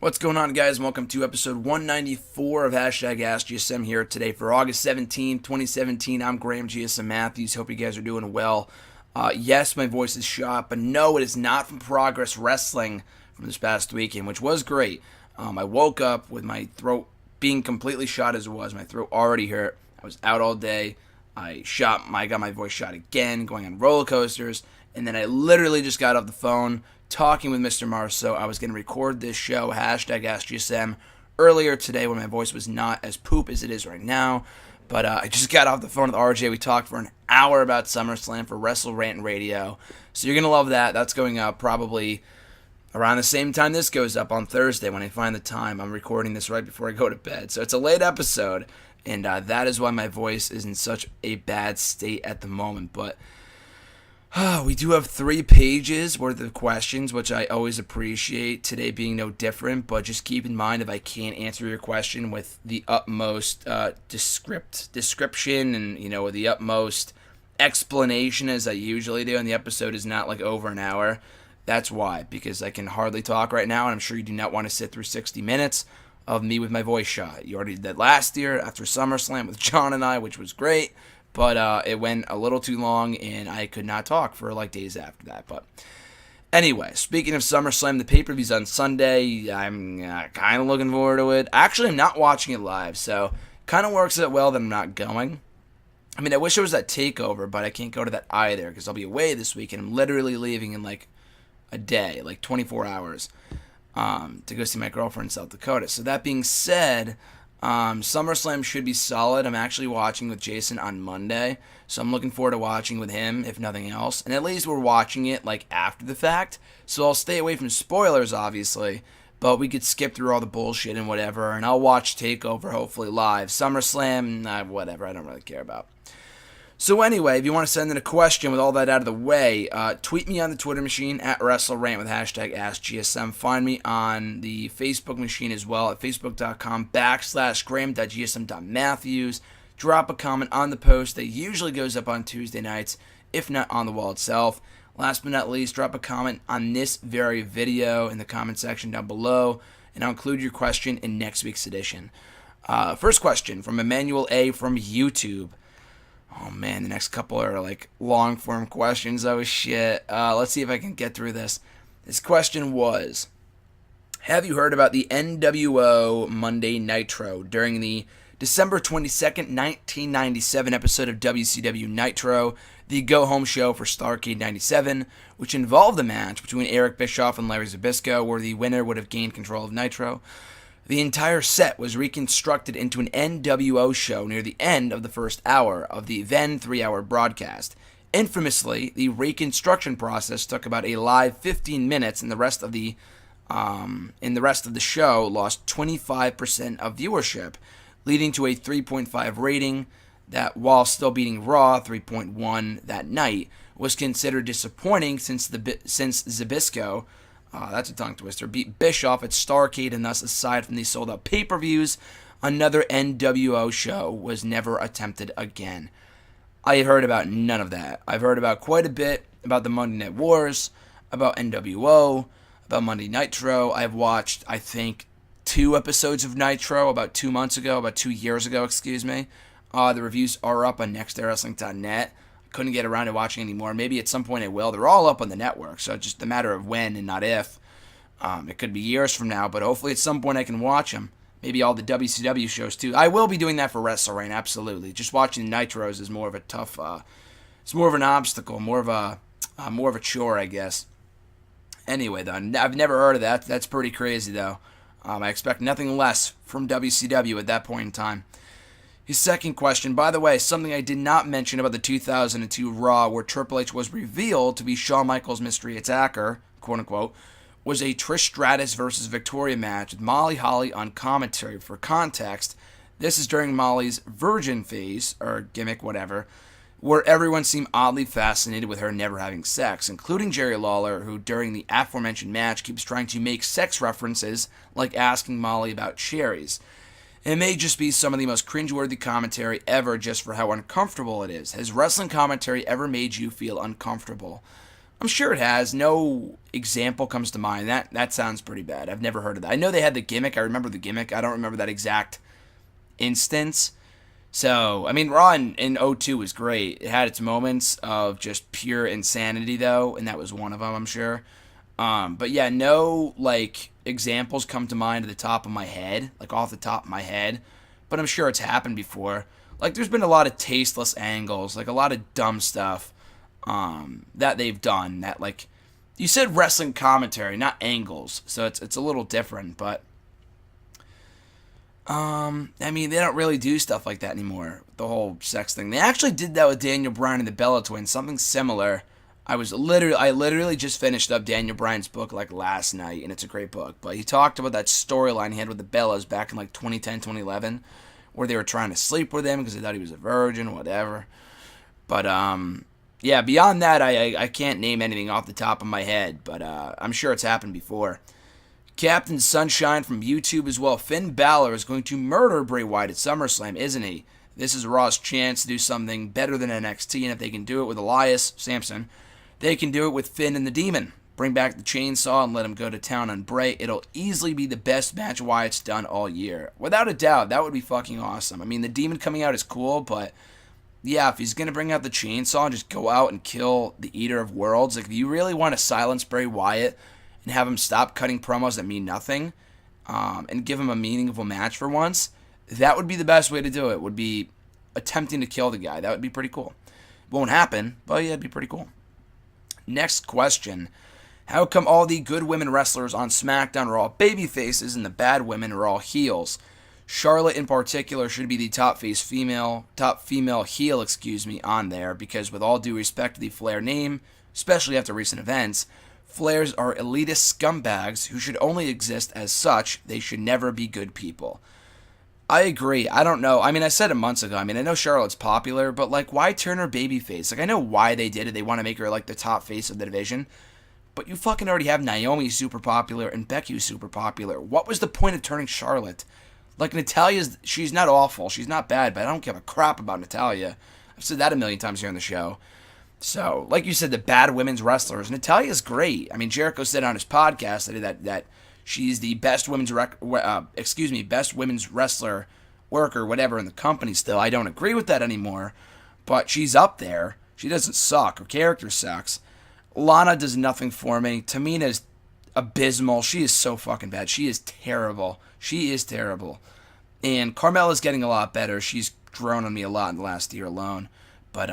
What's going on, guys? Welcome to episode 194 of Hashtag AskGSM here today for August 17, 2017. I'm Graham GSM Matthews. Hope you guys are doing well. Yes, my voice is shot, but no, it is not from Progress Wrestling from this past weekend, which was great. I woke up with my throat being completely shot as it was. My throat already hurt. I was out all day. I got my voice shot again, going on roller coasters, and then I literally just got off the phone talking with Mr. Marceau. I was going to record this show, Hashtag AskGSM, earlier today when my voice was not as poop as it is right now. But I just got off the phone with RJ. We talked for an hour about SummerSlam for Wrestle Rant Radio. So you're going to love that. That's going up probably around the same time this goes up on Thursday when I find the time. I'm recording this right before I go to bed. So it's a late episode, and that is why my voice is in such a bad state at the moment. But we do have 3 pages worth of questions, which I always appreciate, today being no different, but just keep in mind if I can't answer your question with the utmost description and, with the utmost explanation as I usually do, and the episode is not like over an hour, that's why, because I can hardly talk right now, and I'm sure you do not want to sit through 60 minutes of me with my voice shot. You already did that last year after SummerSlam with John and I, which was great. But it went a little too long, and I could not talk for like days after that. But anyway, speaking of SummerSlam, the pay-per-view's on Sunday. I'm kind of looking forward to it. Actually, I'm not watching it live, so kind of works out well that I'm not going. I mean, I wish it was that TakeOver, but I can't go to that either because I'll be away this week, and I'm literally leaving in like a day, like 24 hours, to go see my girlfriend in South Dakota. So that being said, SummerSlam should be solid. I'm actually watching with Jason on Monday, so I'm looking forward to watching with him, if nothing else. And at least we're watching it like after the fact, so I'll stay away from spoilers, obviously, but we could skip through all the bullshit and whatever, and I'll watch TakeOver, hopefully live. SummerSlam, whatever, I don't really care about. So anyway, if you want to send in a question with all that out of the way, tweet me on the Twitter machine at WrestleRant with hashtag AskGSM. Find me on the Facebook machine as well at facebook.com/Graham.gsm.Matthews. Drop a comment on the post that usually goes up on Tuesday nights, if not on the wall itself. Last but not least, drop a comment on this very video in the comment section down below, and I'll include your question in next week's edition. First question from Emmanuel A. from YouTube. Oh man, the next couple are like long form questions. Oh shit. Let's see if I can get through this. This question was, have you heard about the NWO Monday Nitro during the December 22nd, 1997 episode of WCW Nitro, the go-home show for Starrcade 97, which involved a match between Eric Bischoff and Larry Zbyszko, where the winner would have gained control of Nitro? The entire set was reconstructed into an NWO show near the end of the first hour of the then 3-hour broadcast. Infamously, the reconstruction process took about a live 15 minutes, and the rest of the show lost 25% of viewership, leading to a 3.5 rating that, while still beating Raw 3.1 that night, was considered disappointing since Zbyszko, that's a tongue twister, beat Bischoff at Starrcade, and thus, aside from these sold-out pay-per-views, another NWO show was never attempted again. I had heard about none of that. I've heard about quite a bit about the Monday Night Wars, about NWO, about Monday Nitro. I've watched, I think, 2 episodes of Nitro about 2 years ago, excuse me. The reviews are up on nextwrestling.net. Couldn't get around to watching anymore. Maybe at some point I will. They're all up on the network, so it's just a matter of when and not if. It could be years from now, but hopefully at some point I can watch them. Maybe all the WCW shows too. I will be doing that for WrestleRant, absolutely. Just watching Nitros is more of a tough. It's more of an obstacle, more of a chore, I guess. Anyway, though, I've never heard of that. That's pretty crazy, though. I expect nothing less from WCW at that point in time. His second question, by the way, something I did not mention about the 2002 Raw, where Triple H was revealed to be Shawn Michaels' mystery attacker, quote-unquote, was a Trish Stratus versus Victoria match with Molly Holly on commentary. For context, this is during Molly's virgin phase, or gimmick, whatever, where everyone seemed oddly fascinated with her never having sex, including Jerry Lawler, who during the aforementioned match keeps trying to make sex references, like asking Molly about cherries. It may just be some of the most cringeworthy commentary ever just for how uncomfortable it is. Has wrestling commentary ever made you feel uncomfortable? I'm sure it has. No example comes to mind. That sounds pretty bad. I've never heard of that. I know they had the gimmick. I remember the gimmick. I don't remember that exact instance. So, I mean, Raw in 02 was great. It had its moments of just pure insanity, though, and that was one of them, I'm sure. But yeah, no, like, examples come to mind at the top of my head, like off the top of my head, but I'm sure it's happened before. Like, there's been a lot of tasteless angles, like a lot of dumb stuff that they've done that, like, you said wrestling commentary, not angles, so it's a little different, but I mean, they don't really do stuff like that anymore, the whole sex thing. They actually did that with Daniel Bryan and the Bella Twins, something similar. I literally just finished up Daniel Bryan's book like last night, and it's a great book. But he talked about that storyline he had with the Bellas back in like 2010, 2011, where they were trying to sleep with him because they thought he was a virgin, whatever. But yeah, beyond that, I can't name anything off the top of my head, but I'm sure it's happened before. Captain Sunshine from YouTube as well. Finn Balor is going to murder Bray Wyatt at SummerSlam, isn't he? This is Raw's chance to do something better than NXT, and if they can do it with Elias Samson, they can do it with Finn and the Demon. Bring back the chainsaw and let him go to town on Bray. It'll easily be the best match Wyatt's done all year. Without a doubt, that would be fucking awesome. I mean, the Demon coming out is cool, but yeah, if he's going to bring out the chainsaw and just go out and kill the Eater of Worlds, like if you really want to silence Bray Wyatt and have him stop cutting promos that mean nothing, and give him a meaningful match for once, that would be the best way to do it, would be attempting to kill the guy. That would be pretty cool. It won't happen, but yeah, it'd be pretty cool. Next question. How come all the good women wrestlers on SmackDown are all baby faces and the bad women are all heels? Charlotte in particular should be the top female heel, on there, because with all due respect to the Flair name, especially after recent events, Flairs are elitist scumbags who should only exist as such. They should never be good people. I agree. I don't know. I mean, I said it months ago. I mean, I know Charlotte's popular, but, like, why turn her babyface? Like, I know why they did it. They want to make her, like, the top face of the division. But you fucking already have Naomi super popular and Becky super popular. What was the point of turning Charlotte? Like, she's not awful. She's not bad, but I don't give a crap about Natalya. I've said that a million times here on the show. So, like you said, the bad women's wrestlers. Natalya's great. I mean, Jericho said on his podcast that she's the best women's wrestler worker, whatever, in the company still. I don't agree with that anymore, but she's up there. She doesn't suck. Her character sucks. Lana does nothing for me. Tamina's abysmal. She is so fucking bad. She is terrible. And Carmella's getting a lot better. She's grown on me a lot in the last year alone. But,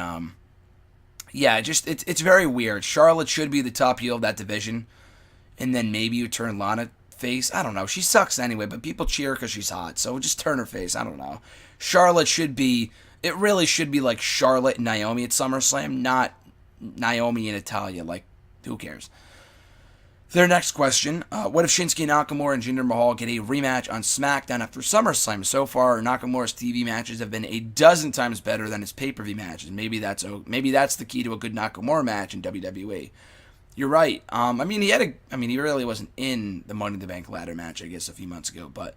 yeah, it's very weird. Charlotte should be the top heel of that division, and then maybe you turn Lana face. I don't know. She sucks anyway, but people cheer because she's hot, so just turn her face. I don't know. Charlotte it really should be like Charlotte and Naomi at SummerSlam, not Naomi and Natalya. Like, who cares? Their next question, what if Shinsuke Nakamura and Jinder Mahal get a rematch on SmackDown after SummerSlam? So far, Nakamura's TV matches have been a dozen times better than his pay-per-view matches. Maybe that's the key to a good Nakamura match in WWE. You're right. I mean, he really wasn't in the Money in the Bank ladder match, I guess, a few months ago. But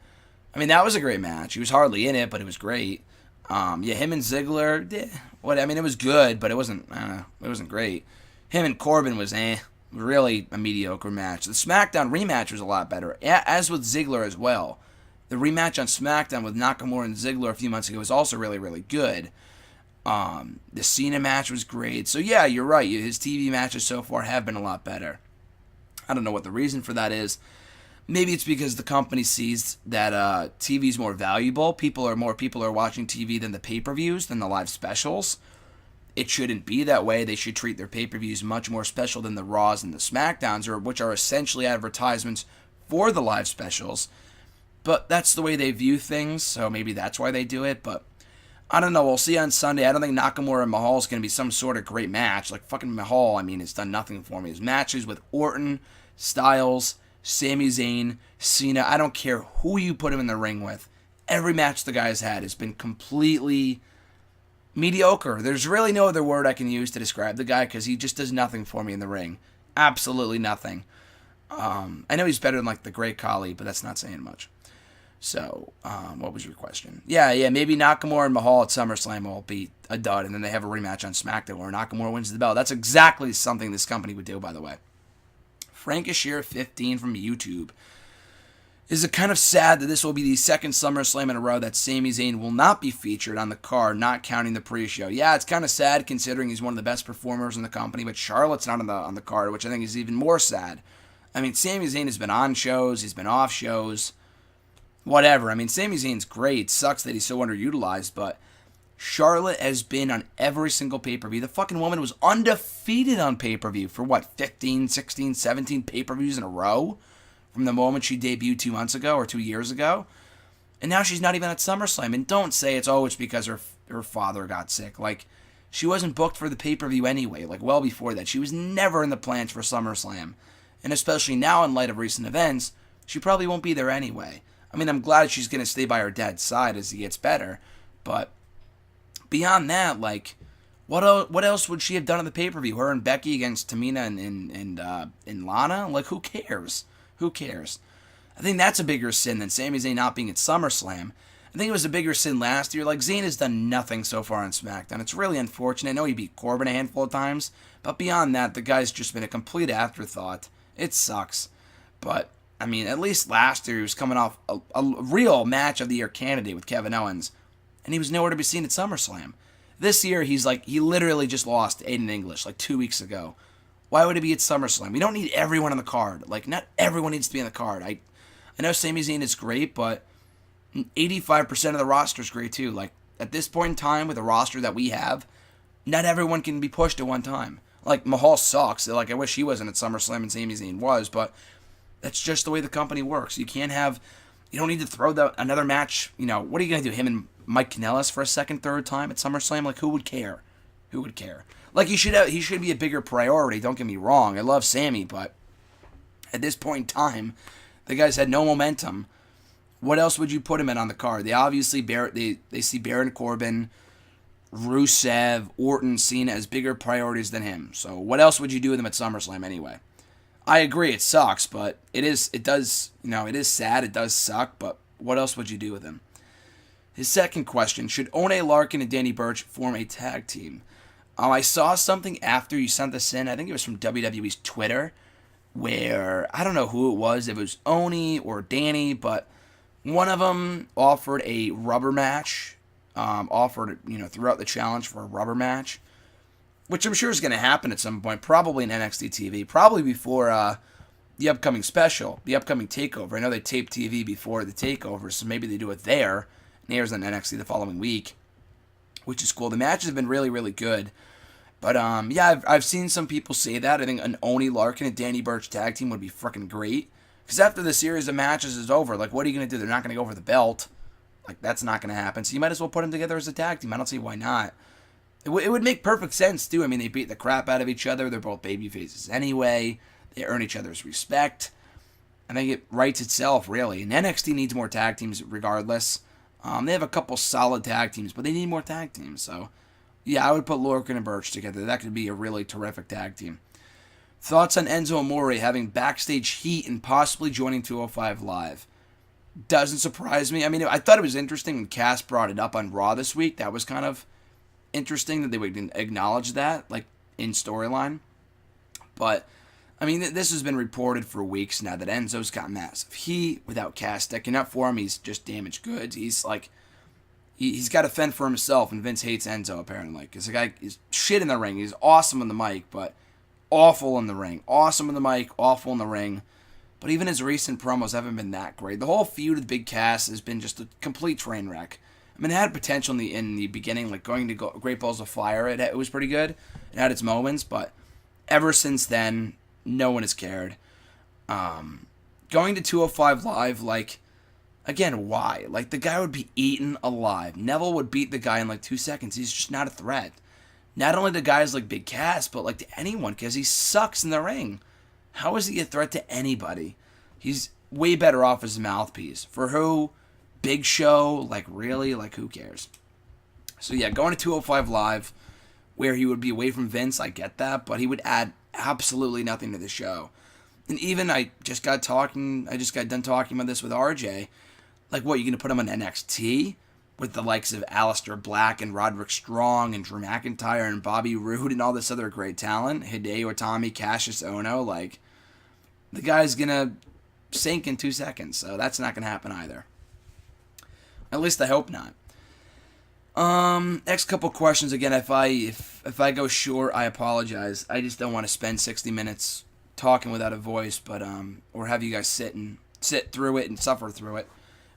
I mean, that was a great match. He was hardly in it, but it was great. Yeah, him and Ziggler, it was good, but it wasn't great. Him and Corbin was really a mediocre match. The SmackDown rematch was a lot better, as with Ziggler as well. The rematch on SmackDown with Nakamura and Ziggler a few months ago was also really, really good. The Cena match was great. So yeah, you're right. His TV matches so far have been a lot better. I don't know what the reason for that is. Maybe it's because the company sees that TV is more valuable. More people are watching TV than the pay-per-views, than the live specials. It shouldn't be that way. They should treat their pay-per-views much more special than the Raws and the SmackDowns, which are essentially advertisements for the live specials. But that's the way they view things, so maybe that's why they do it. But I don't know. We'll see on Sunday. I don't think Nakamura and Mahal is going to be some sort of great match. Like, fucking Mahal, it's done nothing for me. His matches with Orton, Styles, Sami Zayn, Cena, I don't care who you put him in the ring with. Every match the guy's had has been completely mediocre. There's really no other word I can use to describe the guy because he just does nothing for me in the ring. Absolutely nothing. I know he's better than, like, the Great Khali, but that's not saying much. So, what was your question? Yeah, maybe Nakamura and Mahal at SummerSlam will be a dud, and then they have a rematch on SmackDown where Nakamura wins the belt. That's exactly something this company would do, by the way. Frankishire 15 from YouTube. Is it kind of sad that this will be the second SummerSlam in a row that Sami Zayn will not be featured on the card, not counting the pre-show? Yeah, it's kind of sad considering he's one of the best performers in the company, but Charlotte's not on the card, which I think is even more sad. I mean, Sami Zayn has been on shows, he's been off shows. Whatever. I mean, Sami Zayn's great. Sucks that he's so underutilized, but Charlotte has been on every single pay-per-view. The fucking woman was undefeated on pay-per-view for, 15, 16, 17 pay-per-views in a row from the moment she debuted 2 months ago or 2 years ago. And now she's not even at SummerSlam. And don't say it's because her father got sick. Like, she wasn't booked for the pay-per-view anyway, like, well before that. She was never in the plans for SummerSlam. And especially now in light of recent events, she probably won't be there anyway. I mean, I'm glad she's going to stay by her dad's side as he gets better, but beyond that, like, what else would she have done on the pay-per-view? Her and Becky against Tamina and Lana? Like, who cares? Who cares? I think that's a bigger sin than Sami Zayn not being at SummerSlam. I think it was a bigger sin last year. Like, Zayn has done nothing so far on SmackDown. It's really unfortunate. I know he beat Corbin a handful of times, but beyond that, the guy's just been a complete afterthought. It sucks, but I mean, at least last year he was coming off a real match of the year candidate with Kevin Owens, and he was nowhere to be seen at SummerSlam. This year, he literally just lost to Aiden English like 2 weeks ago. Why would he be at SummerSlam? We don't need everyone on the card. Like, not everyone needs to be on the card. I know Sami Zayn is great, but 85% of the roster is great too. Like, at this point in time, with the roster that we have, not everyone can be pushed at one time. Like, Mahal sucks. Like, I wish he wasn't at SummerSlam and Sami Zayn was, but that's just the way the company works. You don't need to throw another match. You know, what are you going to do? Him and Mike Kanellis for a second, third time at SummerSlam? Like, who would care? Who would care? Like, he should be a bigger priority. Don't get me wrong. I love Sammy, but at this point in time, the guy's had no momentum. What else would you put him in on the card? They obviously they see Baron Corbin, Rusev, Orton, Cena as bigger priorities than him. So what else would you do with him at SummerSlam anyway? I agree, it sucks, but it is sad, it does suck, but what else would you do with him? His second question, should Oney Larkin and Danny Burch form a tag team? I saw something after you sent this in, I think it was from WWE's Twitter, where, I don't know who it was, if it was Oney or Danny, but one of them offered a rubber match, throughout the challenge for a rubber match, which I'm sure is going to happen at some point, probably in NXT TV, probably before the upcoming special, the upcoming TakeOver. I know they tape TV before the TakeOver, so maybe they do it there, and airs on NXT the following week, which is cool. The matches have been really, really good, but I've seen some people say that. I think an Oney Larkin and Danny Burch tag team would be freaking great, because after the series of matches is over, like, what are you going to do? They're not going to go for the belt. Like, that's not going to happen, so you might as well put them together as a tag team. I don't see why not. It would make perfect sense, too. I mean, they beat the crap out of each other. They're both babyfaces anyway. They earn each other's respect. I think it writes itself, really. And NXT needs more tag teams regardless. They have a couple solid tag teams, but they need more tag teams. So, yeah, I would put Lorcan and Burch together. That could be a really terrific tag team. Thoughts on Enzo Amore having backstage heat and possibly joining 205 Live? Doesn't surprise me. I mean, I thought it was interesting when Cass brought it up on Raw this week. That was kind of interesting that they would acknowledge that, like, in storyline. But, I mean, this has been reported for weeks now that Enzo's got massive heat without Cass sticking up for him. He's just damaged goods. He's like, he's got to fend for himself, and Vince hates Enzo, apparently. Because the guy is shit in the ring. He's awesome on the mic, but awful in the ring. Awesome in the mic, awful in the ring. But even his recent promos haven't been that great. The whole feud with Big Cass has been just a complete train wreck. I mean, it had potential in the beginning, like going to Great Balls of Fire. It was pretty good. It had its moments, but ever since then, no one has cared. Going to 205 Live, like, again, why? Like, the guy would be eaten alive. Neville would beat the guy in like 2 seconds. He's just not a threat. Not only to guys like Big Cass, but like to anyone, because he sucks in the ring. How is he a threat to anybody? He's way better off as a mouthpiece. For who? Big Show? Like, really? Like, who cares? So, yeah, going to 205 Live, where he would be away from Vince, I get that, but he would add absolutely nothing to the show. And even I just got done talking about this with RJ. Like, what, you going to put him on NXT with the likes of Aleister Black and Roderick Strong and Drew McIntyre and Bobby Roode and all this other great talent? Hideo Itami, Cassius Ohno, like, the guy's going to sink in 2 seconds, so that's not going to happen either. At least I hope not. Next couple questions. Again, if I go short, I apologize. I just don't want to spend 60 minutes talking without a voice, but or have you guys sit through it and suffer through it.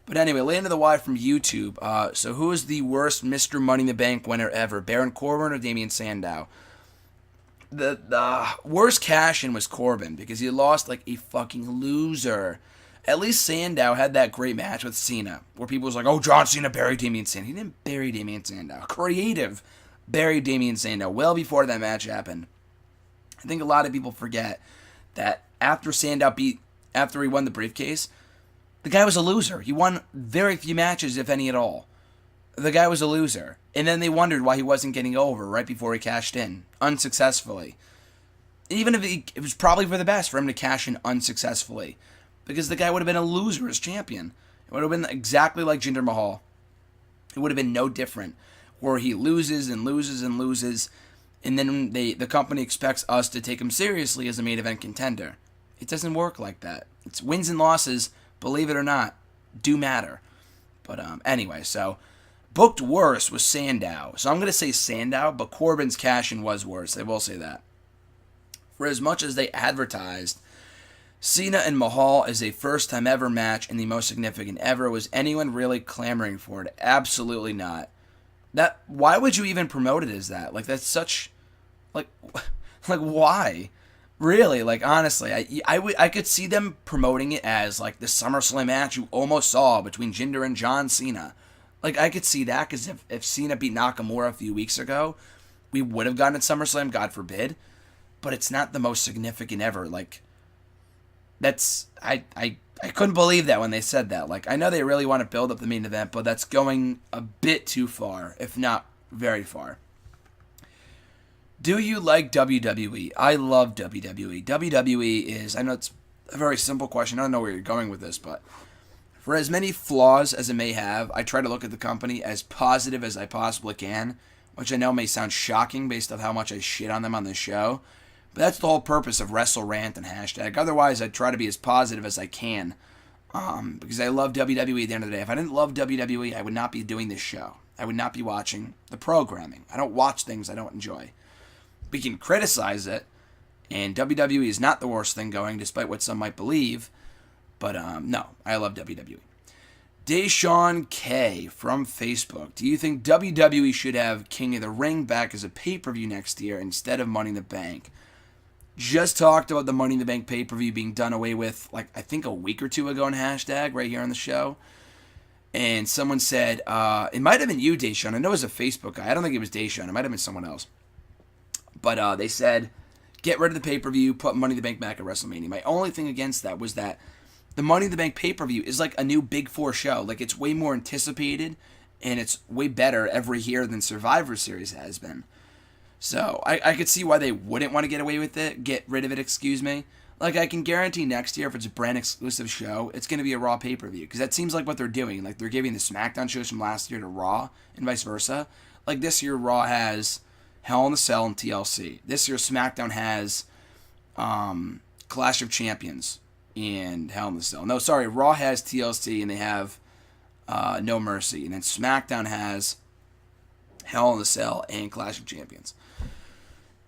But anyway, Land of the Wide from YouTube. So who is the worst Mr. Money in the Bank winner ever? Baron Corbin or Damien Sandow? The worst cash-in was Corbin because he lost like a fucking loser. At least Sandow had that great match with Cena, where people was like, oh, John Cena buried Damien Sandow. He didn't bury Damien Sandow. Creative buried Damien Sandow well before that match happened. I think a lot of people forget that after he won the briefcase, the guy was a loser. He won very few matches, if any at all. The guy was a loser. And then they wondered why he wasn't getting over right before he cashed in, unsuccessfully. Even if it was probably for the best for him to cash in unsuccessfully. Because the guy would have been a loser as champion. It would have been exactly like Jinder Mahal. It would have been no different. Where he loses and loses and loses. And then the company expects us to take him seriously as a main event contender. It doesn't work like that. It's wins and losses, believe it or not, do matter. But anyway, so booked worse was Sandow. So I'm going to say Sandow, but Corbin's cash-in was worse. I will say that. For as much as they advertised Cena and Mahal is a first-time ever match and the most significant ever, was anyone really clamoring for it? Absolutely not. Why would you even promote it as that? Like, that's such, like why? Really, like, honestly, I could see them promoting it as, like, the SummerSlam match you almost saw between Jinder and John Cena. Like, I could see that, because if Cena beat Nakamura a few weeks ago, we would have gotten at SummerSlam, God forbid, but it's not the most significant ever. Like, that's, I couldn't believe that when they said that. Like, I know they really want to build up the main event, but that's going a bit too far, if not very far. Do you like WWE? I love WWE. WWE is, I know it's a very simple question. I don't know where you're going with this, but for as many flaws as it may have, I try to look at the company as positive as I possibly can, which I know may sound shocking based on how much I shit on them on this show. But that's the whole purpose of Wrestle Rant and hashtag. Otherwise, I try to be as positive as I can. Because I love WWE at the end of the day. If I didn't love WWE, I would not be doing this show. I would not be watching the programming. I don't watch things I don't enjoy. We can criticize it, and WWE is not the worst thing going, despite what some might believe. But no, I love WWE. Deshaun K from Facebook. Do you think WWE should have King of the Ring back as a pay-per-view next year instead of Money in the Bank? Just talked about the Money in the Bank pay-per-view being done away with, like, I think a week or two ago on hashtag right here on the show. And someone said, it might have been you, Deshaun. I know it was a Facebook guy. I don't think it was Deshaun. It might have been someone else. But they said, get rid of the pay-per-view, put Money in the Bank back at WrestleMania. My only thing against that was that the Money in the Bank pay-per-view is like a new Big Four show. Like, it's way more anticipated, and it's way better every year than Survivor Series has been. So, I could see why they wouldn't want to get away with it, get rid of it, excuse me. Like, I can guarantee next year, if it's a brand-exclusive show, it's going to be a Raw pay-per-view. Because that seems like what they're doing. Like, they're giving the SmackDown shows from last year to Raw, and vice versa. Like, this year, Raw has Hell in the Cell and TLC. This year, SmackDown has Clash of Champions and Hell in the Cell. No, sorry, Raw has TLC, and they have No Mercy. And then SmackDown has Hell in the Cell and Clash of Champions.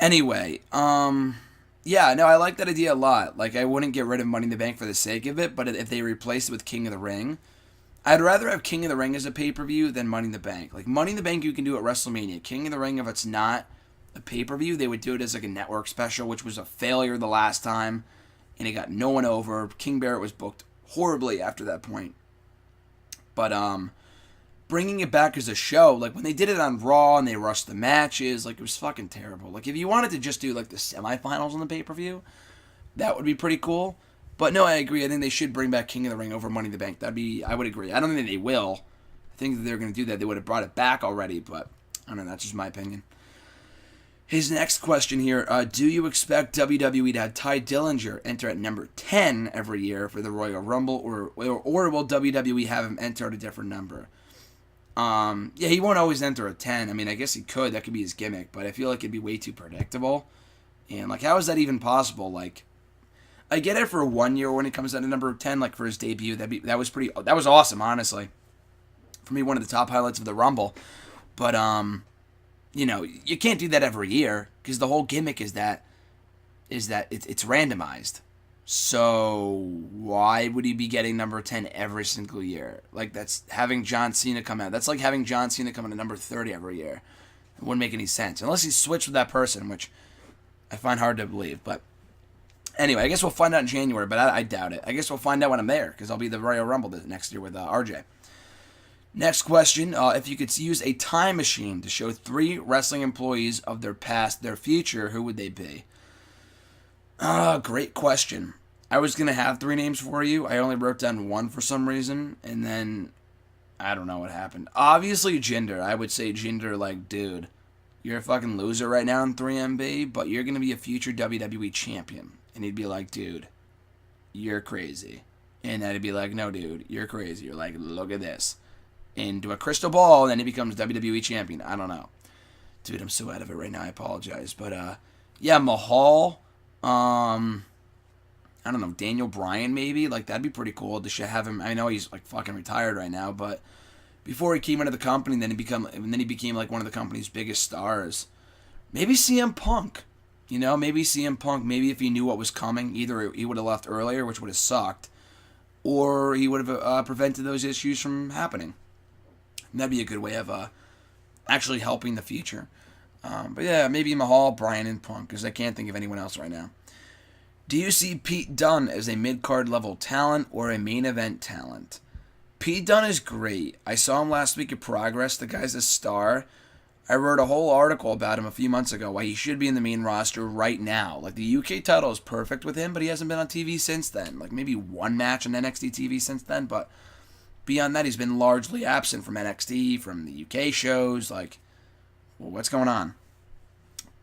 Anyway, yeah, no, I like that idea a lot. Like, I wouldn't get rid of Money in the Bank for the sake of it, but if they replaced it with King of the Ring, I'd rather have King of the Ring as a pay-per-view than Money in the Bank. Like, Money in the Bank you can do at WrestleMania. King of the Ring, if it's not a pay-per-view, they would do it as like a network special, which was a failure the last time, and it got no one over. King Barrett was booked horribly after that point. But, bringing it back as a show, like, when they did it on Raw and they rushed the matches, like, it was fucking terrible. Like, if you wanted to just do, like, the semifinals on the pay-per-view, that would be pretty cool. But no, I agree. I think they should bring back King of the Ring over Money in the Bank. I would agree. I don't think they will. I think that they're going to do that. They would have brought it back already, but I don't know. That's just my opinion. His next question here, do you expect WWE to have Ty Dillinger enter at number 10 every year for the Royal Rumble, or will WWE have him enter at a different number? Yeah, he won't always enter a 10. I mean, I guess he could. That could be his gimmick, but I feel like it'd be way too predictable. And, like, how is that even possible? Like, I get it for 1 year when it comes down to number 10, like, for his debut. That was awesome, honestly. For me, one of the top highlights of the Rumble. But, you know, you can't do that every year, because the whole gimmick is that it's randomized. So why would he be getting number 10 every single year? Like, that's having John Cena come out. That's like having John Cena come in at number 30 every year. It wouldn't make any sense. Unless he switched with that person, which I find hard to believe. But anyway, I guess we'll find out in January, but I doubt it. I guess we'll find out when I'm there, because I'll be the Royal Rumble next year with RJ. Next question, if you could use a time machine to show 3 wrestling employees of their past, their future, who would they be? Great question. I was going to have 3 names for you. I only wrote down 1 for some reason, and then I don't know what happened. Obviously, Jinder. I would say Jinder, like, dude, you're a fucking loser right now in 3MB, but you're going to be a future WWE champion. And he'd be like, dude, you're crazy. And I'd be like, no, dude, you're crazy. You're like, look at this. Into a crystal ball, and then he becomes WWE champion. I don't know. Dude, I'm so out of it right now. I apologize. But, yeah, Mahal. I don't know, Daniel Bryan maybe? Like, that'd be pretty cool to have him. I know he's, like, fucking retired right now, but before he came into the company, then he became, like, one of the company's biggest stars. Maybe CM Punk. You know, maybe CM Punk, maybe if he knew what was coming, either he would have left earlier, which would have sucked, or he would have prevented those issues from happening. And that'd be a good way of actually helping the future. But yeah, maybe Mahal, Bryan, and Punk, because I can't think of anyone else right now. Do you see Pete Dunne as a mid-card level talent or a main event talent? Pete Dunne is great. I saw him last week at Progress. The guy's a star. I wrote a whole article about him a few months ago, why he should be in the main roster right now. Like, the UK title is perfect with him, but he hasn't been on TV since then. Like, maybe 1 match on NXT TV since then, but beyond that, he's been largely absent from NXT, from the UK shows. Like, well, what's going on?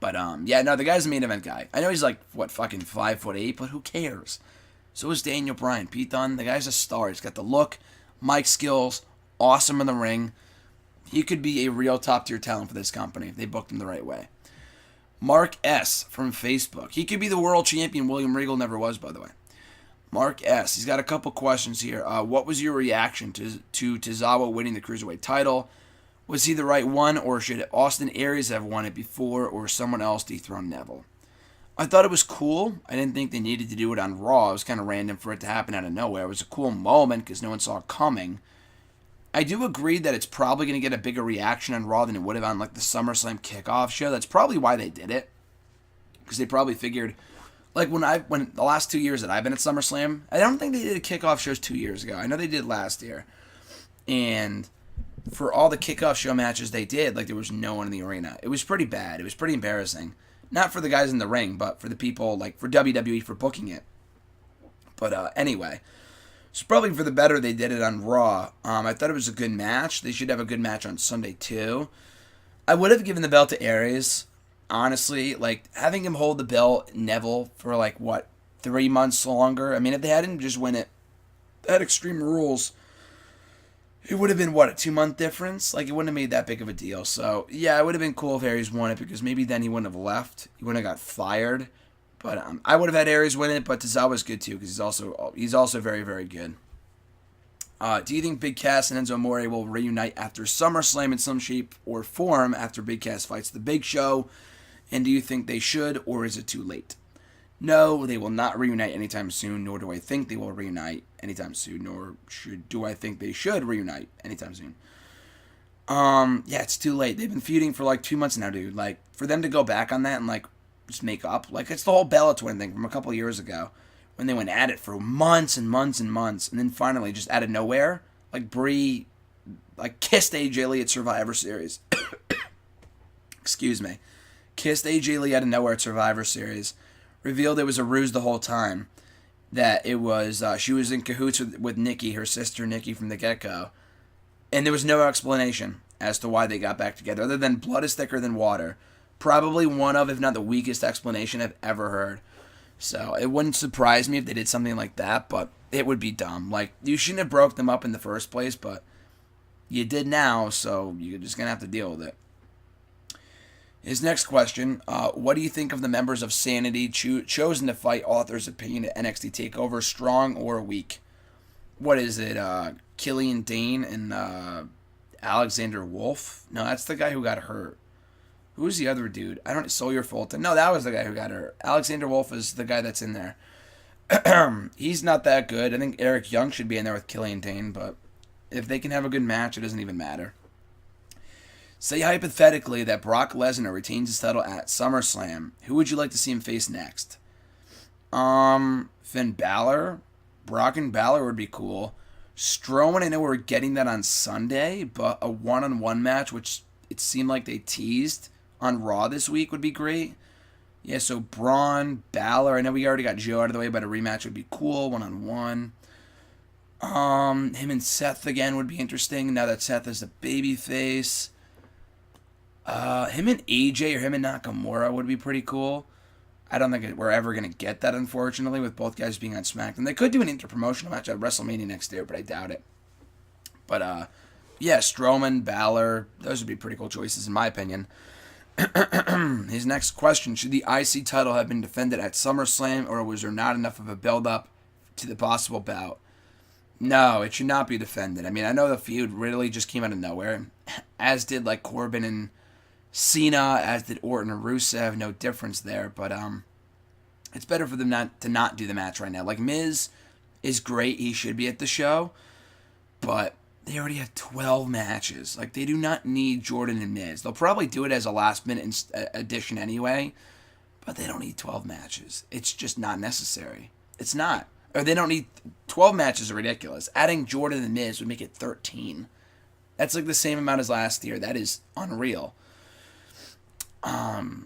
But, yeah, no, the guy's a main event guy. I know he's like, fucking 5'8", but who cares? So is Daniel Bryan. Pete Dunne, the guy's a star. He's got the look, mic skills, awesome in the ring. He could be a real top-tier talent for this company if they booked him the right way. Mark S. from Facebook. He could be the world champion. William Regal never was, by the way. Mark S. He's got a couple questions here. What was your reaction to Tozawa winning the Cruiserweight title? Was he the right one, or should Austin Aries have won it before, or someone else dethrone Neville? I thought it was cool. I didn't think they needed to do it on Raw. It was kind of random for it to happen out of nowhere. It was a cool moment because no one saw it coming. I do agree that it's probably going to get a bigger reaction on Raw than it would have on like the SummerSlam kickoff show. That's probably why they did it, because they probably figured, like when the last 2 years that I've been at SummerSlam, I don't think they did kickoff shows 2 years ago. I know they did last year, and for all the kickoff show matches they did, like there was no one in the arena. It was pretty bad. It was pretty embarrassing. Not for the guys in the ring, but for the people, like for WWE for booking it. But anyway, it's probably for the better they did it on Raw. I thought it was a good match. They should have a good match on Sunday too. I would have given the belt to Aries, honestly. Like having him hold the belt, Neville, for like 3 months longer. I mean, if they hadn't just win it at Extreme Rules, it would have been, a 2-month difference? Like, it wouldn't have made that big of a deal. So, yeah, it would have been cool if Aries won it, because maybe then he wouldn't have left. He wouldn't have got fired. But I would have had Aries win it, but Tozawa's good, too, because he's also very, very good. Do you think Big Cass and Enzo Amore will reunite after SummerSlam in some shape or form after Big Cass fights the Big Show? And do you think they should, or is it too late? No, they will not reunite anytime soon, nor do I think they will reunite anytime soon, nor do I think they should reunite anytime soon. Yeah, it's too late. They've been feuding for like 2 months now, dude. Like, for them to go back on that and like just make up, like it's the whole Bella Twin thing from a couple of years ago when they went at it for months and months and months, and then finally just out of nowhere, like Brie, like kissed AJ Lee at Survivor Series. Excuse me, kissed AJ Lee out of nowhere at Survivor Series. Revealed it was a ruse the whole time. That it was, she was in cahoots with Nikki, her sister Nikki, from the get-go. And there was no explanation as to why they got back together, other than blood is thicker than water. probably one of, if not the weakest explanation I've ever heard. So it wouldn't surprise me if they did something like that, but it would be dumb. Like, you shouldn't have broke them up in the first place, but you did now, so you're just going to have to deal with it. His next question, what do you think of the members of Sanity chosen to fight Author's Opinion at NXT TakeOver, strong or weak? What is it, Killian Dane and Alexander Wolf? No, that's the guy who got hurt. Who's the other dude? Sawyer Fulton. No, that was the guy who got hurt. Alexander Wolf is the guy that's in there. He's not that good. I think Eric Young should be in there with Killian Dane, but if they can have a good match, it doesn't even matter. Say hypothetically that Brock Lesnar retains his title at SummerSlam. Who would you like to see him face next? Finn Balor. Brock and Balor would be cool. Strowman, I know we're getting that on Sunday, but a one-on-one match, which it seemed like they teased on Raw this week, would be great. Yeah, so Braun, Balor. I know we already got Joe out of the way, but a rematch would be cool, one-on-one. Him and Seth again would be interesting now that Seth is a babyface. Him and AJ or him and Nakamura would be pretty cool. I don't think we're ever going to get that, unfortunately, with both guys being on SmackDown. They could do an interpromotional match at WrestleMania next year, but I doubt it. But, yeah, Strowman, Balor, those would be pretty cool choices, in my opinion. His next question, should the IC title have been defended at SummerSlam, or was there not enough of a build-up to the possible bout? No, it should not be defended. I mean, I know the feud really just came out of nowhere, as did, like, Corbin and Cena, as did Orton and Rusev. No difference there, but it's better for them not do the match right now. Like, Miz is great. He should be at the show, but they already have 12 matches. Like, they do not need Jordan and Miz. They'll probably do it as a last-minute addition anyway, but they don't need 12 matches. It's just not necessary. It's not. Or they don't need 12 matches are ridiculous. Adding Jordan and Miz would make it 13. That's like the same amount as last year. That is unreal.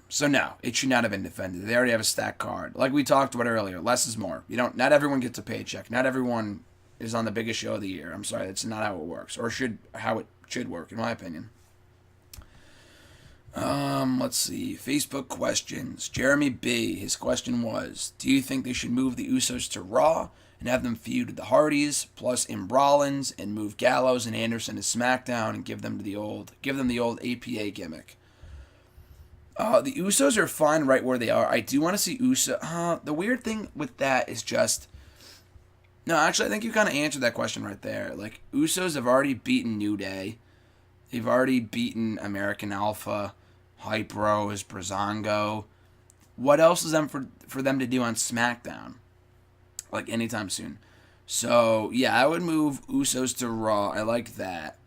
So no, it should not have been defended. They already have a stacked card. Like we talked about earlier, less is more. Not everyone gets a paycheck. Not everyone is on the biggest show of the year. I'm sorry, that's not how it works, or how it should work, in my opinion. Let's see. Facebook questions. Jeremy B. His question was, do you think they should move the Usos to Raw and have them feud with the Hardys plus Rollins and move Gallows and Anderson to SmackDown and give them the old APA gimmick? The Usos are fine right where they are. I do want to see the weird thing with that is just... No, actually, I think you kind of answered that question right there. Like, Usos have already beaten New Day. They've already beaten American Alpha, Hype Bros, Breezango. What else is for them to do on SmackDown? Like, anytime soon. So, yeah, I would move Usos to Raw. I like that.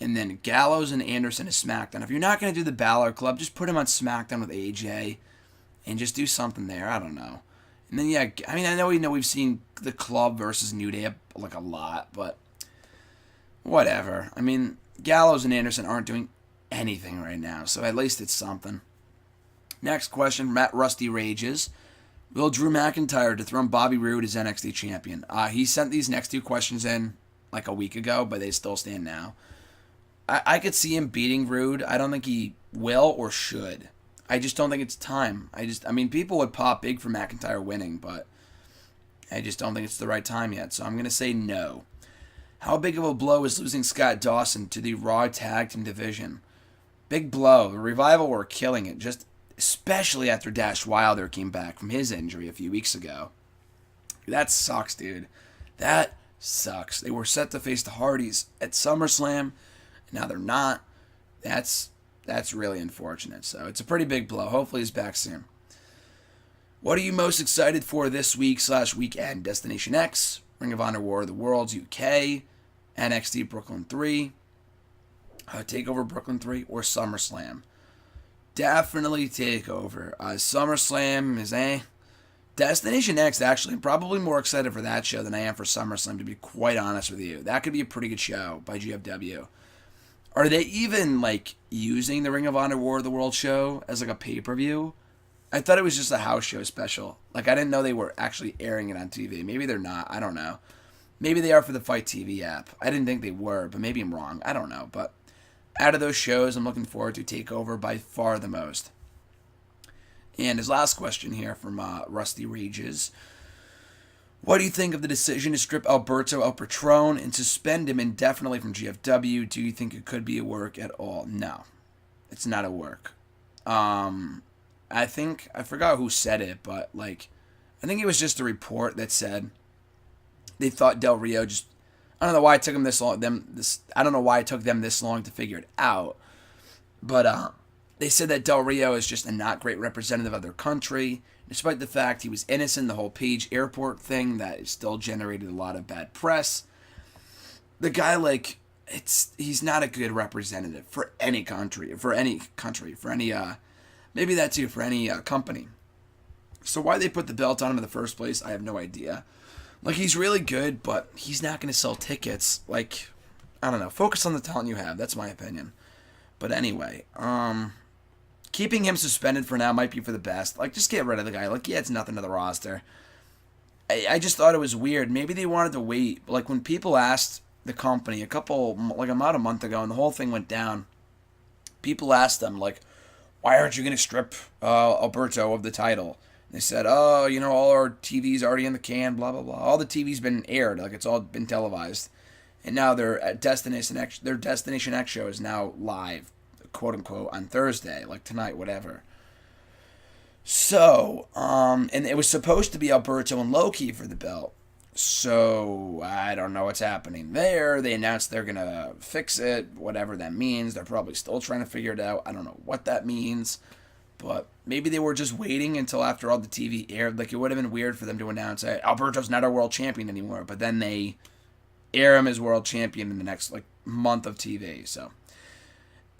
And then Gallows and Anderson to SmackDown. If you're not going to do the Balor Club, just put him on SmackDown with AJ and just do something there. I don't know. And then, yeah, I mean, I know we've seen the Club versus New Day like a lot, but whatever. I mean, Gallows and Anderson aren't doing anything right now, so at least it's something. Next question, Matt Rusty Rages. Will Drew McIntyre dethrone Bobby Roode as NXT champion? He sent these next two questions in like a week ago, but they still stand now. I could see him beating Roode. I don't think he will or should. I just don't think it's time. I mean, people would pop big for McIntyre winning, but I just don't think it's the right time yet. So I'm going to say no. How big of a blow is losing Scott Dawson to the Raw Tag Team division? Big blow. The Revival were killing it, just especially after Dash Wilder came back from his injury a few weeks ago. That sucks, dude. That sucks. They were set to face the Hardys at SummerSlam. Now they're not. That's really unfortunate. So it's a pretty big blow. Hopefully he's back soon. What are you most excited for this week/weekend? Destination X, Ring of Honor War of the Worlds UK, NXT Brooklyn 3, TakeOver Brooklyn 3, or SummerSlam? Definitely TakeOver. SummerSlam is Destination X, actually, I'm probably more excited for that show than I am for SummerSlam, to be quite honest with you. That could be a pretty good show by GFW. Are they even, like, using the Ring of Honor War of the World show as, like, a pay-per-view? I thought it was just a house show special. Like, I didn't know they were actually airing it on TV. Maybe they're not. I don't know. Maybe they are for the Fight TV app. I didn't think they were, but maybe I'm wrong. I don't know. But out of those shows, I'm looking forward to TakeOver by far the most. And his last question here from Rusty Rages. What do you think of the decision to strip Alberto El Patron and suspend him indefinitely from GFW? Do you think it could be a work at all? No, it's not a work. I think, I forgot who said it, but I think it was just a report that said they thought Del Rio just, I don't know why it took them this long, I don't know why it took them this long to figure it out, but they said that Del Rio is just a not great representative of their country, despite the fact he was innocent. The whole Page Airport thing that still generated a lot of bad press. The guy, he's not a good representative for any country, maybe that too, for any company. So why they put the belt on him in the first place, I have no idea. He's really good, but he's not going to sell tickets. I don't know. Focus on the talent you have. That's my opinion. But anyway, keeping him suspended for now might be for the best. Just get rid of the guy. He adds nothing to the roster. I just thought it was weird. Maybe they wanted to wait. When people asked the company about a month ago, and the whole thing went down, people asked them, why aren't you going to strip Alberto of the title? They said, all our TV's already in the can, blah, blah, blah. All the TV's been aired. It's all been televised. And now their Destination X show is now live, quote unquote, on Thursday, tonight, whatever. So, and it was supposed to be Alberto and Loki for the belt. So, I don't know what's happening there. They announced they're going to fix it, whatever that means. They're probably still trying to figure it out. I don't know what that means. But maybe they were just waiting until after all the TV aired. It would have been weird for them to announce that Alberto's not our world champion anymore. But then they air him as world champion in the next, month of TV. So,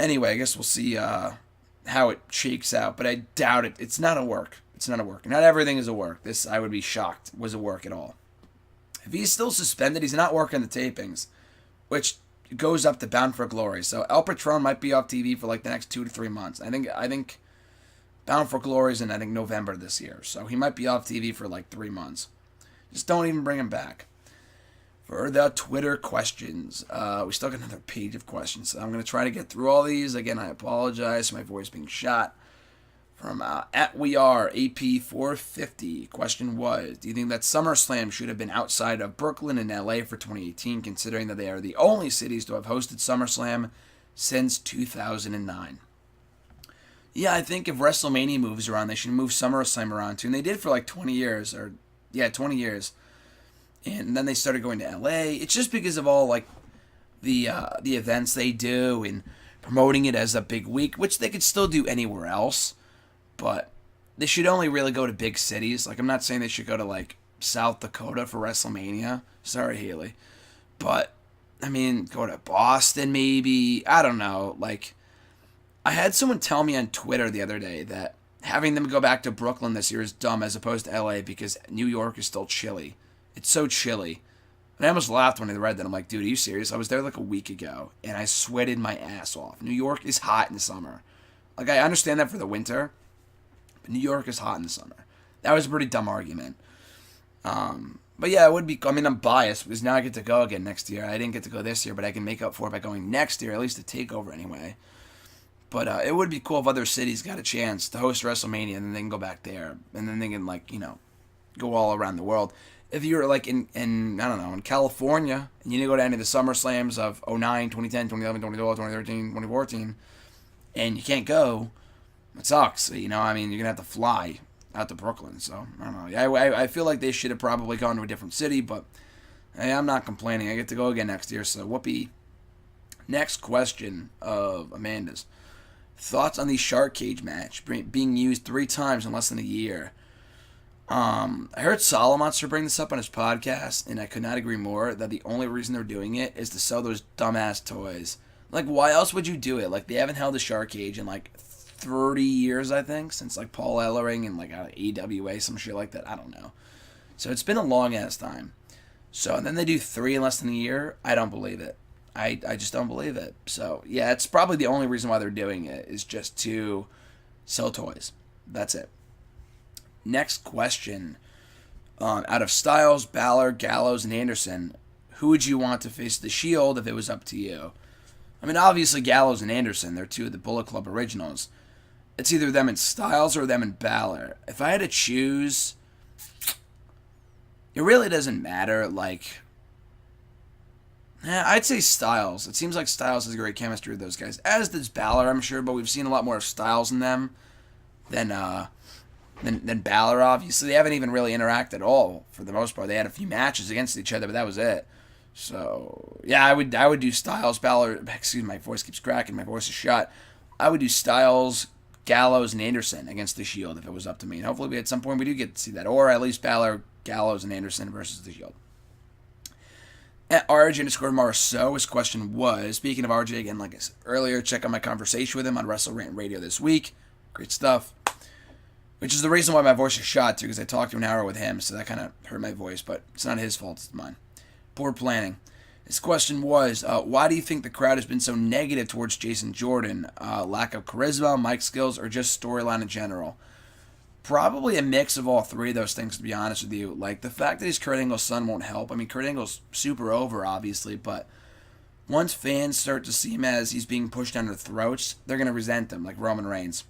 anyway, I guess we'll see how it shakes out. But I doubt it. It's not a work. It's not a work. Not everything is a work. This, I would be shocked, was a work at all. If he's still suspended, he's not working the tapings, which goes up to Bound for Glory. So El Patron might be off TV for the next 2 to 3 months. I think Bound for Glory is in November this year, so he might be off TV for 3 months. Just don't even bring him back. For the Twitter questions, we still got another page of questions. So I'm going to try to get through all these. Again, I apologize for my voice being shot. From @WeAreAP450, question was, do you think that SummerSlam should have been outside of Brooklyn and LA for 2018, considering that they are the only cities to have hosted SummerSlam since 2009? Yeah, I think if WrestleMania moves around, they should move SummerSlam around too. And they did for 20 years. 20 years. And then they started going to LA. It's just because of all the events they do and promoting it as a big week, which they could still do anywhere else. But they should only really go to big cities. I'm not saying they should go to South Dakota for WrestleMania. Sorry, Haley. But, go to Boston maybe. I don't know. I had someone tell me on Twitter the other day that having them go back to Brooklyn this year is dumb as opposed to LA because New York is still chilly. It's so chilly. And I almost laughed when I read that. I'm like, dude, are you serious? I was there a week ago, and I sweated my ass off. New York is hot in the summer. I understand that for the winter, but New York is hot in the summer. That was a pretty dumb argument. But yeah, it would be, I'm biased because now I get to go again next year. I didn't get to go this year, but I can make up for it by going next year, at least a takeover anyway. But it would be cool if other cities got a chance to host WrestleMania and then they can go back there. And then they can, go all around the world. If you're, in I don't know, in California, and you didn't go to any of the SummerSlams of 2009, 2010, 2011, 2012, 2013, 2014, and you can't go, it sucks. You're going to have to fly out to Brooklyn. So, I don't know. I feel like they should have probably gone to a different city, but hey, I'm not complaining. I get to go again next year, so whoopee. Next question of Amanda's. Thoughts on the Shark Cage match being used 3 times in less than a year? I heard Solomonster bring this up on his podcast, and I could not agree more that the only reason they're doing it is to sell those dumbass toys. Why else would you do it? They haven't held a Shark Cage in 30 years, I think, since Paul Ellering and AWA, some shit like that. I don't know. So it's been a long ass time. So and then they do 3 in less than a year. I don't believe it. I just don't believe it. So yeah, it's probably the only reason why they're doing it is just to sell toys. That's it. Next question. Out of Styles, Balor, Gallows, and Anderson, who would you want to face the Shield if it was up to you? Obviously Gallows and Anderson, they're 2 of the Bullet Club originals. it's either them and Styles or them and Balor. If I had to choose, it really doesn't matter. Like, I'd say Styles. It seems like Styles has great chemistry with those guys, as does Balor, I'm sure. But we've seen a lot more of Styles in them than Balor. Obviously, they haven't even really interacted at all for the most part. They had a few matches against each other, but that was it. So yeah, I would do Styles, Balor. Excuse me, my voice keeps cracking. My voice is shut. I would do Styles, Gallows, and Anderson against the Shield if it was up to me. And hopefully, at some point, we do get to see that, or at least Balor, Gallows, and Anderson versus the Shield. At RJ_Marceau, his question was, speaking of RJ, again, like I said earlier, check out my conversation with him on Wrestle Rant Radio this week. Great stuff. Which is the reason why my voice is shot, too, because I talked to an hour with him, so that kind of hurt my voice, but it's not his fault, it's mine. Poor planning. His question was, why do you think the crowd has been so negative towards Jason Jordan? Lack of charisma, mic skills, or just storyline in general? Probably a mix of all three of those things, to be honest with you. Like, the fact that he's Kurt Angle's son won't help. I mean, Kurt Angle's super over, obviously, but once fans start to see him as he's being pushed down their throats, they're going to resent him, like Roman Reigns.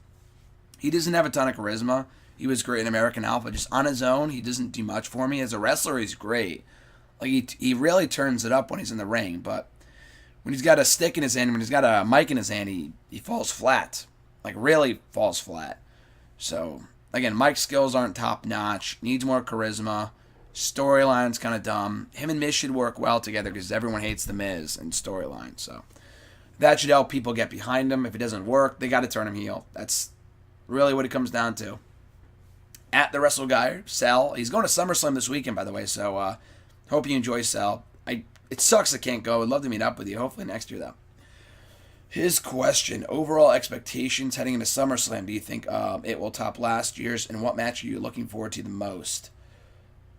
He doesn't have a ton of charisma. He was great in American Alpha. Just on his own, he doesn't do much for me. As a wrestler, he's great. Like, he really turns it up when he's in the ring, but when he's got a stick in his hand, when he's got a mic in his hand, he falls flat. Like, really falls flat. So, again, mic skills aren't top-notch. Needs more charisma. Storyline's kind of dumb. Him and Miz should work well together because everyone hates The Miz and storyline. So, that should help people get behind him. If it doesn't work, they got to turn him heel. That's really what it comes down to. At the Wrestle Guy, Sal. He's going to SummerSlam this weekend, by the way, so hope you enjoy, Sal. It sucks I can't go. I'd love to meet up with you. Hopefully next year, though. His question, overall expectations heading into SummerSlam. Do you think it will top last year's? And what match are you looking forward to the most?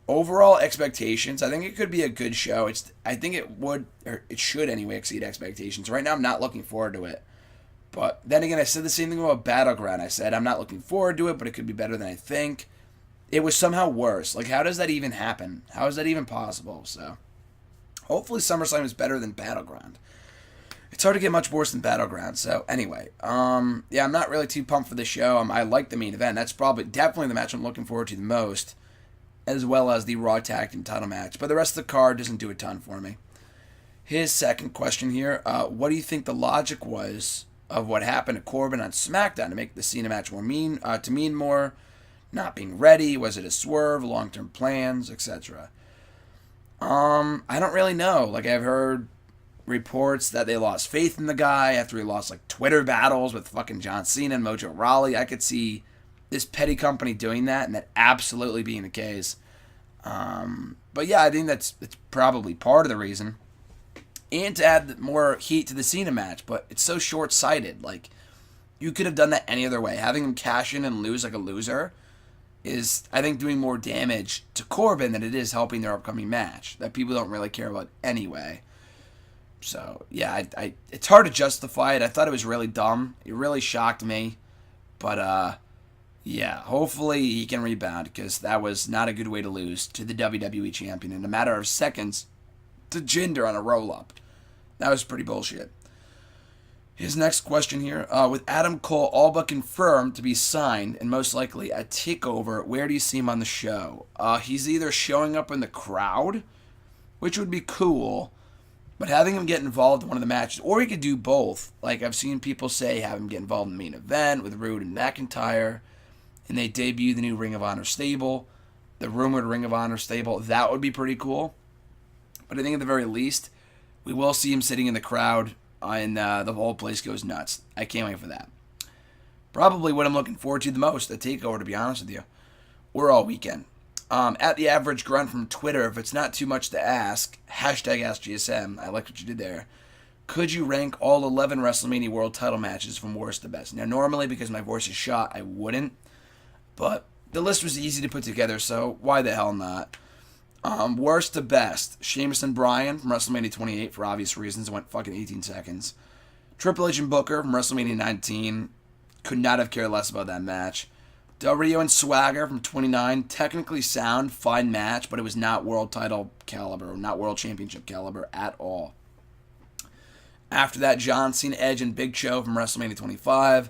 Overall expectations, I think it could be a good show. I think it would, or it should anyway, exceed expectations. Right now, I'm not looking forward to it. But then again, I said the same thing about Battleground. I said I'm not looking forward to it, but it could be better than I think. It was somehow worse. Like, how does that even happen? How is that even possible? So, hopefully SummerSlam is better than Battleground. It's hard to get much worse than Battleground. So, anyway, yeah, I'm not really too pumped for the show. I like the main event. That's definitely the match I'm looking forward to the most, as well as the Raw Tag Team title match. But the rest of the card doesn't do a ton for me. His second question here, what do you think the logic was of what happened to Corbin on SmackDown to make the Cena match more mean more, not being ready? Was it a swerve, long-term plans, etc.? I don't really know. Like, I've heard reports that they lost faith in the guy after he lost, like, Twitter battles with fucking John Cena and Mojo Rawley. I could see this petty company doing that and that absolutely being the case. But yeah, I think it's probably part of the reason. And to add more heat to the Cena match, but it's so short-sighted. Like, you could have done that any other way. Having him cash in and lose like a loser is, I think, doing more damage to Corbin than it is helping their upcoming match that people don't really care about anyway. So, yeah, it's hard to justify it. I thought it was really dumb. It really shocked me. But, yeah, hopefully he can rebound because that was not a good way to lose to the WWE Champion in a matter of seconds to Jinder on a roll-up. That was pretty bullshit. His next question here, with Adam Cole all but confirmed to be signed and most likely a takeover, where do you see him on the show? He's either showing up in the crowd, which would be cool, but having him get involved in one of the matches, or he could do both. Like, I've seen people say have him get involved in the main event with Rude and McIntyre, and they debut the new Ring of Honor stable, the rumored Ring of Honor stable. That would be pretty cool. But I think at the very least, we will see him sitting in the crowd, and the whole place goes nuts. I can't wait for that. Probably what I'm looking forward to the most, the takeover, to be honest with you. Or all weekend. At the Average Grunt from Twitter, if it's not too much to ask, #AskGSM, I like what you did there. Could you rank all 11 WrestleMania World title matches from worst to best? Now, normally, because my voice is shot, I wouldn't. But the list was easy to put together, so why the hell not? Worst to best, Sheamus and Bryan from WrestleMania 28 for obvious reasons. It went fucking 18 seconds. Triple H and Booker from WrestleMania 19. Could not have cared less about that match. Del Rio and Swagger from 29. Technically sound, fine match, but it was not world title caliber, not world championship caliber at all. After that, John Cena, Edge, and Big Show from WrestleMania 25.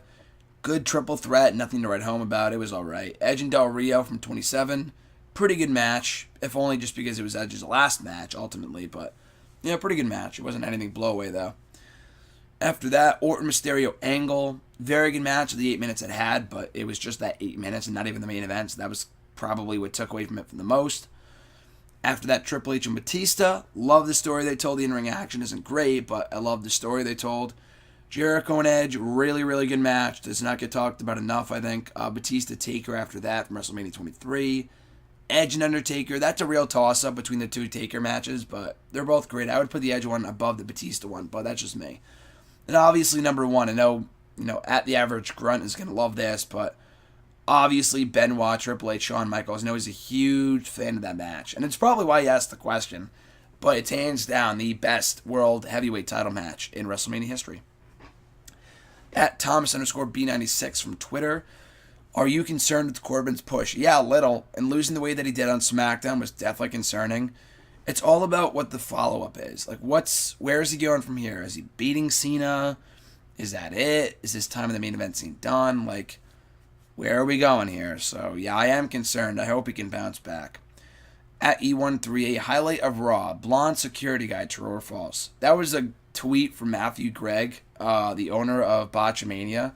Good triple threat, nothing to write home about. It was all right. Edge and Del Rio from 27. Pretty good match, if only just because it was Edge's last match, ultimately. But, pretty good match. It wasn't anything blow away, though. After that, Orton Mysterio Angle. Very good match of the 8 minutes it had, but it was just that 8 minutes and not even the main event, so that was probably what took away from it from the most. After that, Triple H and Batista. Love the story they told. The in-ring action isn't great, but I love the story they told. Jericho and Edge, really, really good match. Does not get talked about enough, I think. Batista Taker after that from WrestleMania 23. Edge and Undertaker, that's a real toss-up between the two Taker matches, but they're both great. I would put the Edge one above the Batista one, but that's just me. And obviously, number one, I know, At the Average Grunt is going to love this, but obviously Benoit, Triple H, Shawn Michaels, I know he's a huge fan of that match. And it's probably why he asked the question, but it's hands down the best world heavyweight title match in WrestleMania history. At Thomas_B96 from Twitter, are you concerned with Corbin's push? Yeah, a little. And losing the way that he did on SmackDown was definitely concerning. It's all about what the follow-up is. Like, where is he going from here? Is he beating Cena? Is that it? Is his time in the main event scene done? Like, where are we going here? So, yeah, I am concerned. I hope he can bounce back. At E138, highlight of Raw, blonde security guy, true or false? That was a tweet from Matthew Gregg, the owner of Botchamania.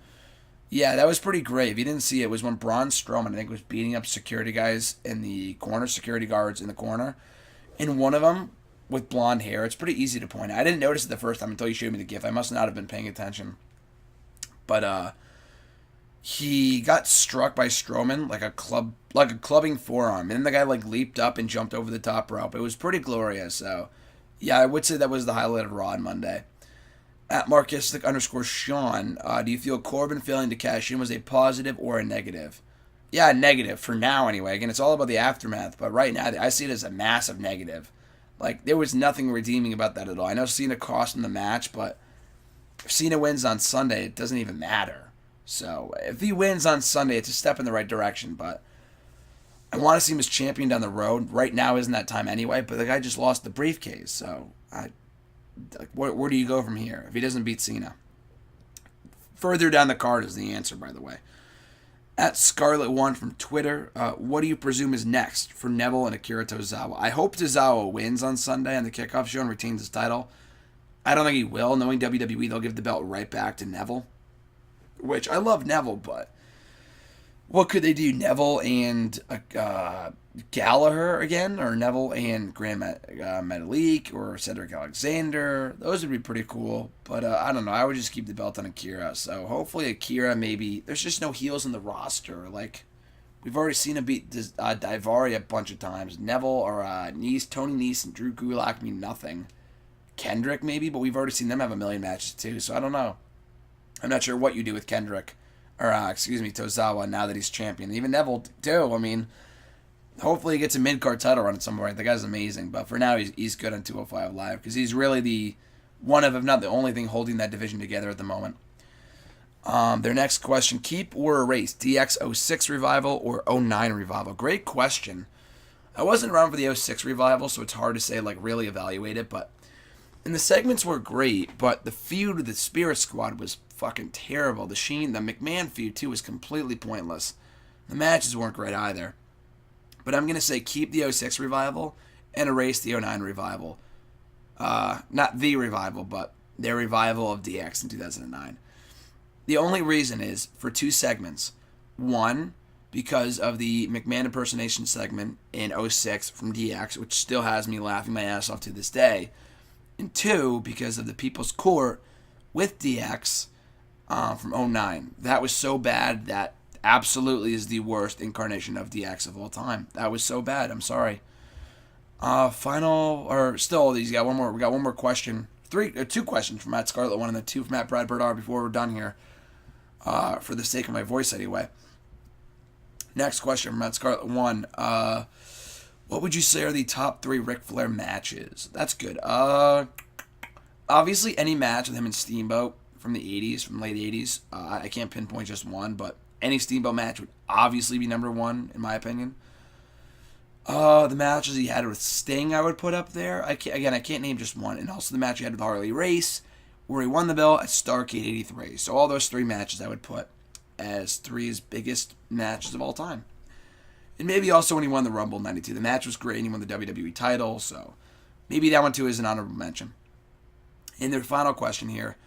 Yeah, that was pretty great. If you didn't see it, it was when Braun Strowman, I think, was beating up security guys in the corner, security guards in the corner. And one of them with blonde hair, it's pretty easy to point out. I didn't notice it the first time until you showed me the GIF. I must not have been paying attention. But he got struck by Strowman like a clubbing forearm. And then the guy leaped up and jumped over the top rope. It was pretty glorious. So, yeah, I would say that was the highlight of Raw on Monday. At Markistic_Sean, do you feel Corbin failing to cash in was a positive or a negative? Yeah, negative for now anyway. Again, it's all about the aftermath, but right now I see it as a massive negative. There was nothing redeeming about that at all. I know Cena cost him the match, but if Cena wins on Sunday, it doesn't even matter. So if he wins on Sunday, it's a step in the right direction, but I want to see him as champion down the road. Right now isn't that time anyway, but the guy just lost the briefcase, so where do you go from here if he doesn't beat Cena? Further down the card is the answer, by the way. At Scarlet1 from Twitter, what do you presume is next for Neville and Akira Tozawa? I hope Tozawa wins on Sunday on the kickoff show and retains his title. I don't think he will. Knowing WWE, they'll give the belt right back to Neville. Which, I love Neville, but what could they do? Neville and Gallagher again? Or Neville and Grand Metalik or Cedric Alexander? Those would be pretty cool. But I don't know. I would just keep the belt on Akira. So hopefully Akira maybe... There's just no heels in the roster. We've already seen him beat Daivari a bunch of times. Neville or Tony Nese and Drew Gulak mean nothing. Kendrick maybe, but we've already seen them have a million matches too. So I don't know. I'm not sure what you do with Kendrick. Or, Tozawa now that he's champion. Even Neville, too. I mean, hopefully he gets a mid-card title run at some point. The guy's amazing. But for now, he's good on 205 Live. Because he's really the one of, if not the only thing holding that division together at the moment. Their next question, keep or erase DX 06 revival or 09 revival? Great question. I wasn't around for the 06 revival, so it's hard to say, really evaluate it. But, and the segments were great, but the feud with the Spirit Squad was fucking terrible. The McMahon feud, too, was completely pointless. The matches weren't great either. But I'm going to say keep the 06 revival and erase the 09 revival. Not the revival, but their revival of DX in 2009. The only reason is for two segments. One, because of the McMahon impersonation segment in 06 from DX, which still has me laughing my ass off to this day. And two, because of the People's Court with DX from 09. That was so bad that absolutely is the worst incarnation of DX of all time. That was so bad. I'm sorry. We got one more question. Two questions from Matt Scarlet, one and then two from Matt Bradford R before we're done here. For the sake of my voice anyway. Next question from Matt Scarlet 1. What would you say are the top 3 Ric Flair matches? That's good. Obviously any match with him and Steamboat from the 80s, from late 80s. I can't pinpoint just one, but any Steamboat match would obviously be number 1 in my opinion. The matches he had with Sting I would put up there. I can't name just one. And also the match he had with Harley Race, where he won the belt at Starrcade 83. So all those 3 matches I would put as 3 of his biggest matches of all time. And maybe also when he won the Rumble in 92. The match was great and he won the WWE title, so maybe that one too is an honorable mention. And their final question here.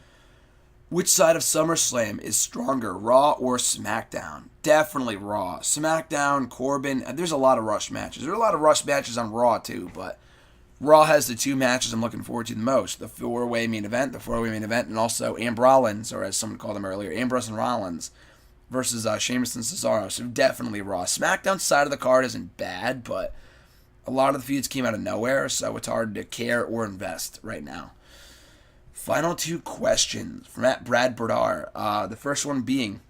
Which side of SummerSlam is stronger, Raw or SmackDown? Definitely Raw. SmackDown, Corbin, there's a lot of rush matches. There are a lot of rush matches on Raw too, but Raw has the 2 matches I'm looking forward to the most. The 4-way main event, and also Rollins, or as someone called him earlier, Ambrose and Rollins versus Sheamus and Cesaro. So definitely Raw. SmackDown's side of the card isn't bad, but a lot of the feuds came out of nowhere, so it's hard to care or invest right now. Final 2 questions from Brad Berdar. The first one being,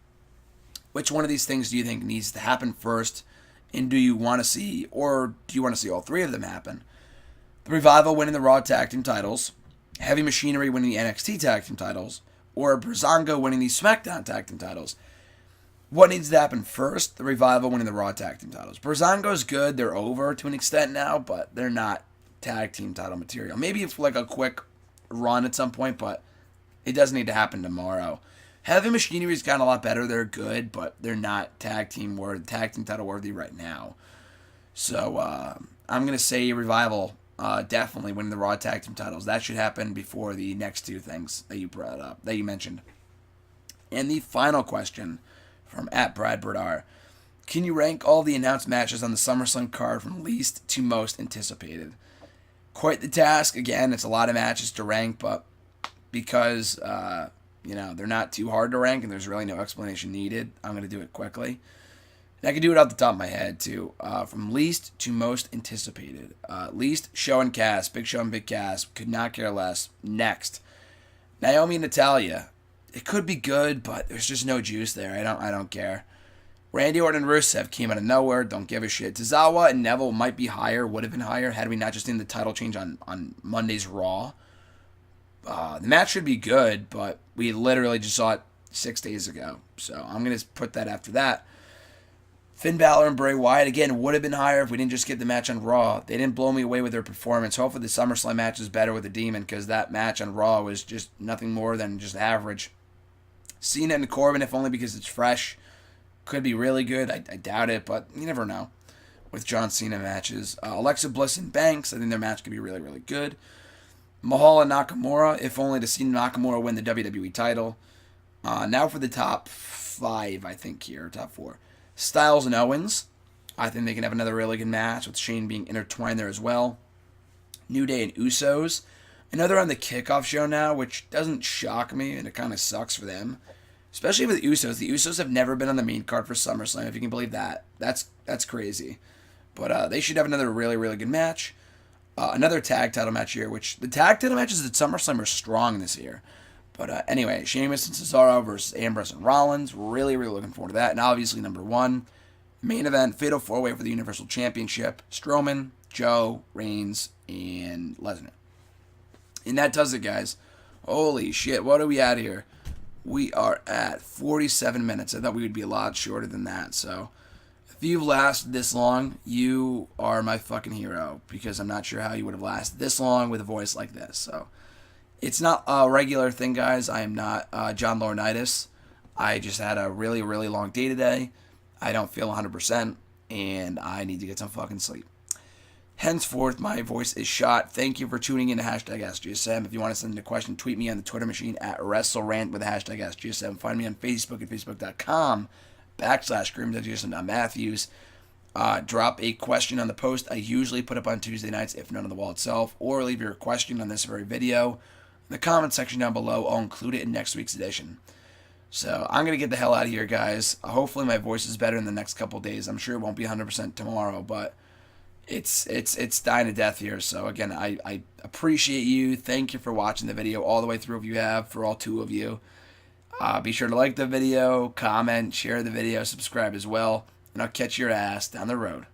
which one of these things do you think needs to happen first, and do you want to see all 3 of them happen? The Revival winning the Raw Tag Team titles, Heavy Machinery winning the NXT Tag Team titles, or Breezango winning the SmackDown Tag Team titles. What needs to happen first? The Revival winning the Raw Tag Team titles. Breezango's good. They're over to an extent now, but they're not tag team title material. Maybe it's like a quick run at some point, but it doesn't need to happen tomorrow. Heavy Machinery's gotten a lot better. They're good, but they're not tag team title worthy right now. So I'm going to say Revival definitely winning the Raw Tag Team titles. That should happen before the next 2 things that you brought up, that you mentioned. And the final question from @Brad Berdar. Can you rank all the announced matches on the SummerSlam card from least to most anticipated? Quite the task. Again, it's a lot of matches to rank, but because they're not too hard to rank and there's really no explanation needed, I'm going to do it quickly. And I can do it off the top of my head, too. From least to most anticipated. Least, Show and Cass. Big Show and Big Cass. Could not care less. Next, Naomi and Natalya. It could be good, but there's just no juice there. I don't care. Randy Orton and Rusev came out of nowhere. Don't give a shit. Tozawa and Neville might be higher. Would have been higher had we not just seen the title change on Monday's Raw. The match should be good, but we literally just saw it 6 days ago. So I'm going to put that after that. Finn Balor and Bray Wyatt, again, would have been higher if we didn't just get the match on Raw. They didn't blow me away with their performance. Hopefully the SummerSlam match is better with the Demon, because that match on Raw was just nothing more than just average. Cena and Corbin, if only because it's fresh. Could be really good. I doubt it, but you never know with John Cena matches. Alexa Bliss and Banks, I think their match could be really, really good. Mahal and Nakamura, if only to see Nakamura win the WWE title. Now for the top 5, I think here, top 4. Styles and Owens. I think they can have another really good match with Shane being intertwined there as well. New Day and Usos. I know they're on the kickoff show now, which doesn't shock me, and it kind of sucks for them. Especially with the Usos. The Usos have never been on the main card for SummerSlam, if you can believe that. That's crazy. But they should have another really, really good match. Another tag title match here, which the tag title matches at SummerSlam are strong this year. But anyway, Sheamus and Cesaro versus Ambrose and Rollins. Really, really looking forward to that. And obviously, number 1, main event, Fatal 4-Way for the Universal Championship. Strowman, Joe, Reigns, and Lesnar. And that does it, guys. Holy shit, what are we at here? We are at 47 minutes. I thought we would be a lot shorter than that. So, if you've lasted this long, you are my fucking hero. Because I'm not sure how you would have lasted this long with a voice like this. So, it's not a regular thing, guys. I am not John Laurinaitis. I just had a really, really long day today. I don't feel 100%. And I need to get some fucking sleep. Henceforth, my voice is shot. Thank you for tuning in to #AskGSM. If you want to send a question, tweet me on the Twitter machine at WrestleRant with the #AskGSM. Find me on Facebook at facebook.com/GrimsGSM.Matthews. Drop a question on the post I usually put up on Tuesday nights, if not on the wall itself, or leave your question on this very video in the comment section down below. I'll include it in next week's edition. So I'm going to get the hell out of here, guys. Hopefully my voice is better in the next couple days. I'm sure it won't be 100% tomorrow, but it's dying to death here. So again, I appreciate you. Thank you for watching the video all the way through if you have, for all 2 of you. Be sure to like the video, comment, share the video, subscribe as well, and I'll catch your ass down the road.